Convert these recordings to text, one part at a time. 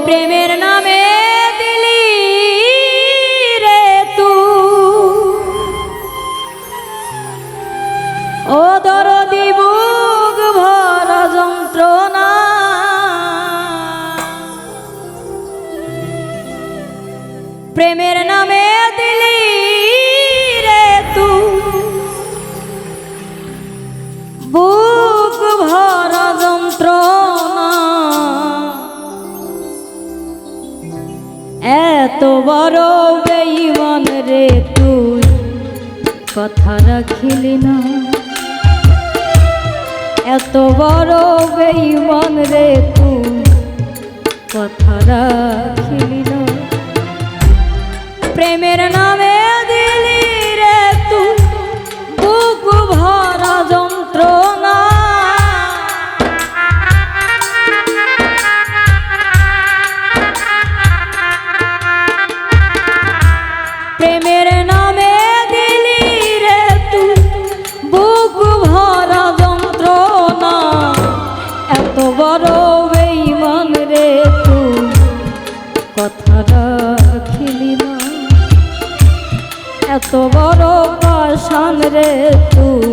প্রেমের নামে দিলি রে তু ও দরদি বুক ভরা যন্ত্রণা প্রেমের নামে দিলি রে তু বুক ভরা যন্ত্রণা এত বড় বেঈমান রে তুই কথা রাখিলি না এত বড় বেঈমান রে তুই কথা রাখিলি না প্রেমের নামে দিলি রে তুই বুক ভরা যন্ত্রণা প্রেমের নামে দিলি রে তুই বুক ভরা যন্ত্রণা এত বড় বেঈমান রে তুই কথা রাখিলি না এত বড় পাষাণ রে তুই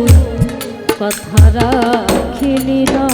কথা রাখিলি না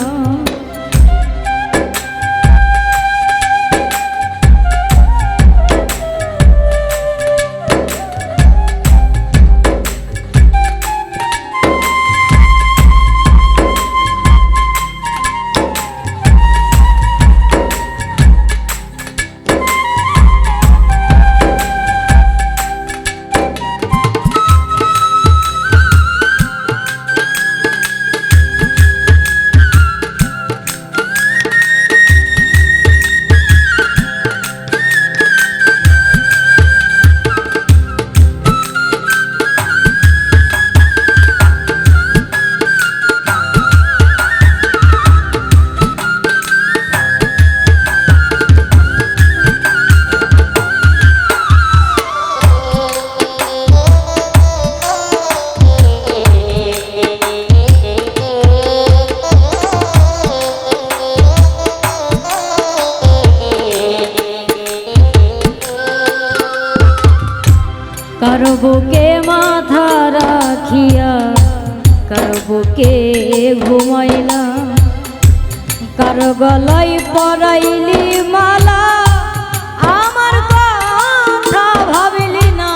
কারো বুকে মাথা রাখিয়া কারো বুকে ঘুমাইলা কারো গলায় পরাইলি মালা আমার কথা ভাবিলি না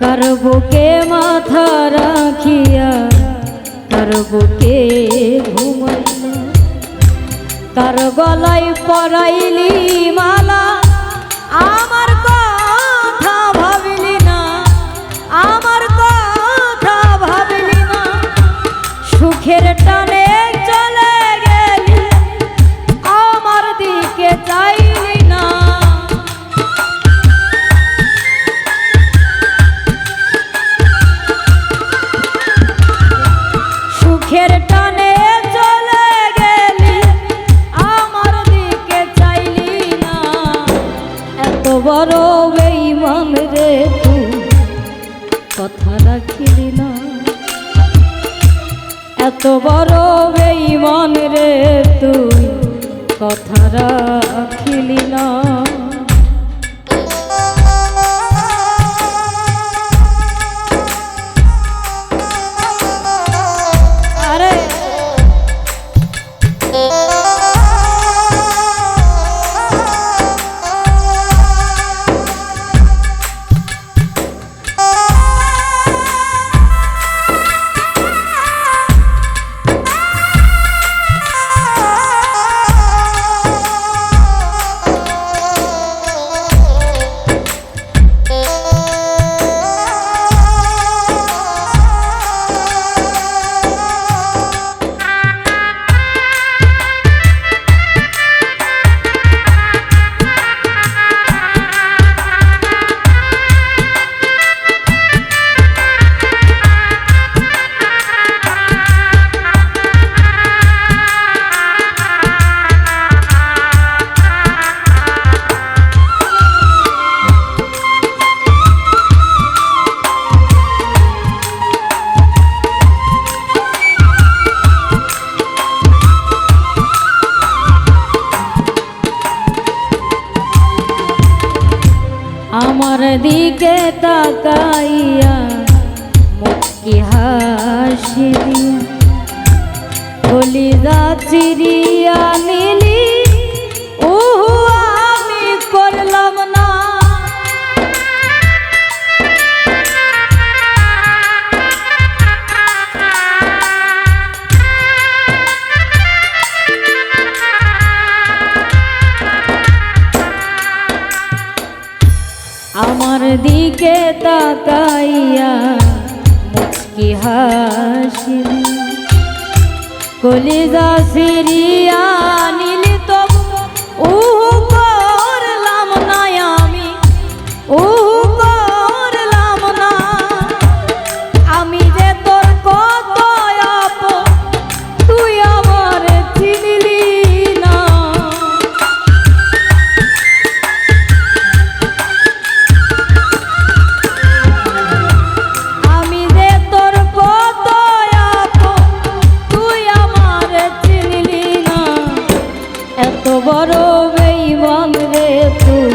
কারো বুকে মাথা রাখিয়া কারো বুকে ঘুমাইলা কারো গলায় পরাইলি মালা আমার কথা ভাবিলি না আমার কথা ভাবিলি না সুখের টানে চলে গেলি আমার দিকে চাইলি না সুখের টানে চলে গেলি আমার দিকে চাইলি না এত বড় বেঈমান রে তুই কথা রাখিলি না এত বড় বেঈমান রে তুই কথা রাখিলি না তাকাইয়া মুচকি হাসি দিয়া কলিজা চিরিয়া নিলি ওহো আমি করলাম না। আমার দিকে তাকাইয়া মুচকি হাসি কলিজা সিরিয়া নিলি তবু ওহো করলাম না আমি, ওহো করলাম না। আমি যে তোর কত আপন তুই আমার চিনলি না। আমি যে তোর কত আপন তুই আমার চিনলি না। এত বড় বেঈমান রে তুই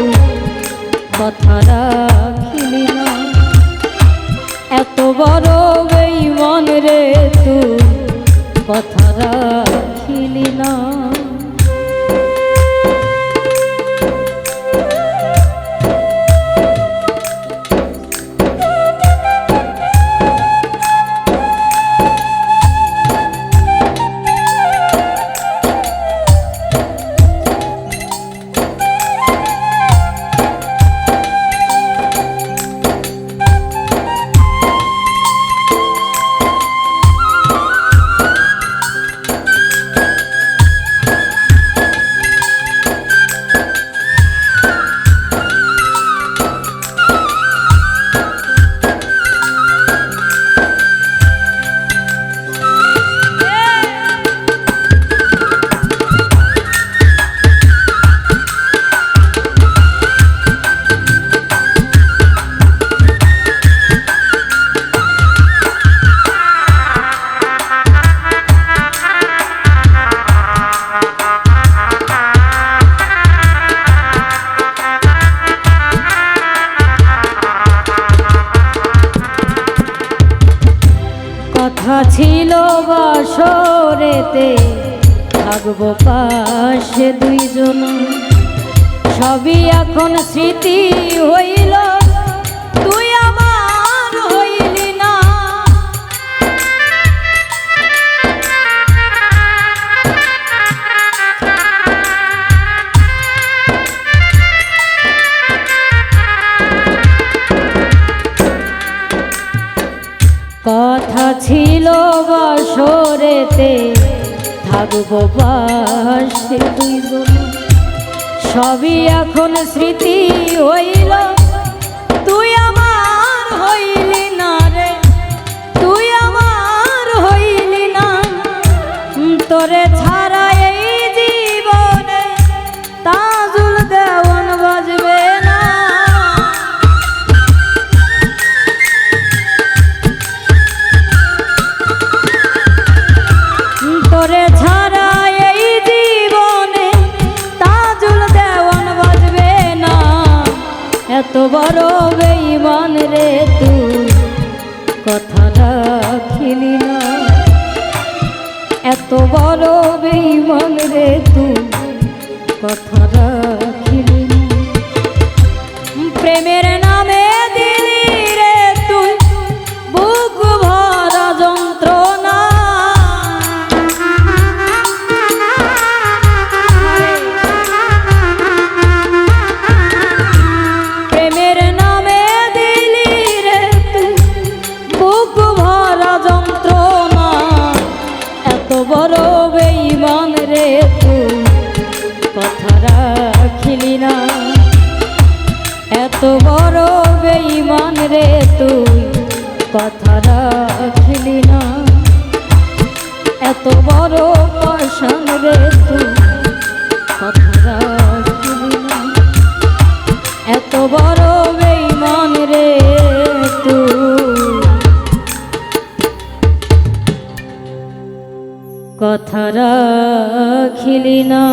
কথা রাখিলি না। এত বড় বেঈমান রে তুই কথা রাখিলি না। কথা ছিল বাসরেতে থাকবো পাশে দুইজন, সবই এখন স্মৃতি হইল তুই আমার হইলি না। কথা ছিল বাসরেতে থাকবো পাশে দুইজন, সবই এখন স্মৃতি হইল তুই আমার হইলি না রে, তুই আমার হইলি না। তোরে ছাড়া এই জীবনে তাজুল দেওয়ান বাজবে না। তোরে ছাড়া এই জীবনে তাজুল দেওয়ান বাজবে না। এত বড় বেঈমান রে তুই কথা রাখিলি না। এত বড় বেঈমান রে তুই কথা রাখিলি না। প্রেমের নামে দিলি রে তুই বুক ভরা যন্ত্রণা। প্রেমের নামে দিলি রে তুই বুক ভরা যন্ত্রণা। এত বড় বেঈমান রে তুই কথা রাখিলি না। এত বড় বেঈমান রে তুই কথা রাখিলি না। এত বড় পাষাণ রে তুই কথা রাখিলি না। এত বড় বেঈমান রে তুই কথা রাখিলি না।